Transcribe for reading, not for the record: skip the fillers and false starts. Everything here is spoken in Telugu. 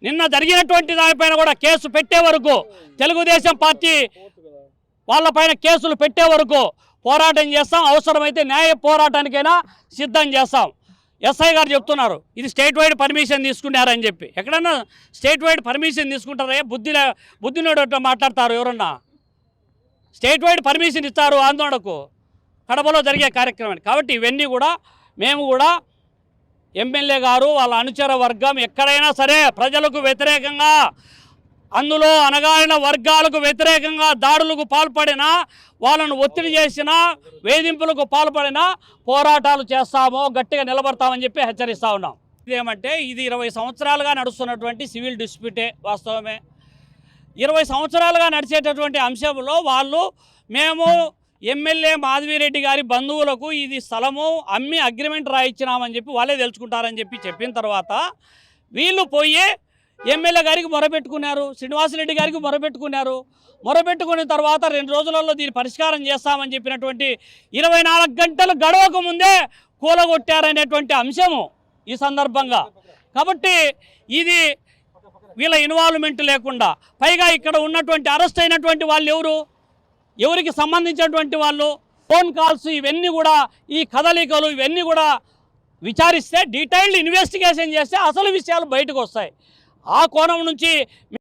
నిన్న జరిగినటువంటి దానిపైన కూడా కేసు పెట్టే వరకు, తెలుగుదేశం పార్టీ వాళ్ళపైన కేసులు పెట్టే వరకు పోరాటం చేస్తాం. అవసరమైతే న్యాయ పోరాటానికైనా సిద్ధం చేస్తాం. ఎస్ఐ గారు చెప్తున్నారు ఇది స్టేట్ వైడ్ పర్మిషన్ తీసుకున్నారని చెప్పి. ఎక్కడన్నా స్టేట్ వైడ్ పర్మిషన్ తీసుకుంటారా? బుద్ధినోడు మాట్లాడతారు ఎవరన్నా? స్టేట్ వైడ్ పర్మిషన్ ఇస్తారు ఆందోళనకు, కడపలో జరిగే కార్యక్రమాన్ని. కాబట్టి ఇవన్నీ కూడా మేము కూడా ఎమ్మెల్యే గారు వాళ్ళ అనుచర వర్గం ఎక్కడైనా సరే ప్రజలకు వ్యతిరేకంగా, అందులో అణగారిన వర్గాలకు వ్యతిరేకంగా దాడులకు పాల్పడినా, వాళ్ళను ఒత్తిడి చేసినా, వేధింపులకు పాల్పడినా పోరాటాలు చేస్తామో, గట్టిగా నిలబడతామని చెప్పి హెచ్చరిస్తూ ఉన్నాం. ఇదేమంటే ఇది 20 సంవత్సరాలుగా నడుస్తున్నటువంటి సివిల్ డిస్ప్యూటే. వాస్తవమే 20 సంవత్సరాలుగా నడిచేటటువంటి అంశంలో వాళ్ళు మేము ఎమ్మెల్యే మాధవిరెడ్డి గారి బంధువులకు ఇది స్థలము అమ్మి అగ్రిమెంట్ రాయించినామని చెప్పి వాళ్ళే తెలుసుకుంటారని చెప్పిన తర్వాత వీళ్ళు పోయి ఎమ్మెల్యే గారికి మొరపెట్టుకున్నారు, శ్రీనివాసరెడ్డి గారికి మొరపెట్టుకున్నారు. మొరపెట్టుకున్న తర్వాత 2 రోజులలో దీన్ని పరిష్కారం చేస్తామని చెప్పినటువంటి 24 గంటలు గడవక ముందే కూలగొట్టారనేటువంటి అంశము ఈ సందర్భంగా. కాబట్టి ఇది వీళ్ళ ఇన్వాల్వ్మెంట్ లేకుండా, పైగా ఇక్కడ ఉన్నటువంటి అరెస్ట్ అయినటువంటి వాళ్ళు ఎవరికి సంబంధించినటువంటి వాళ్ళు, ఫోన్ కాల్స్ ఇవన్నీ కూడా, ఈ కదలికలు ఇవన్నీ కూడా విచారిస్తే, డీటెయిల్డ్ ఇన్వెస్టిగేషన్ చేస్తే అసలు విషయాలు బయటకు వస్తాయి. ఆ కోణం నుంచి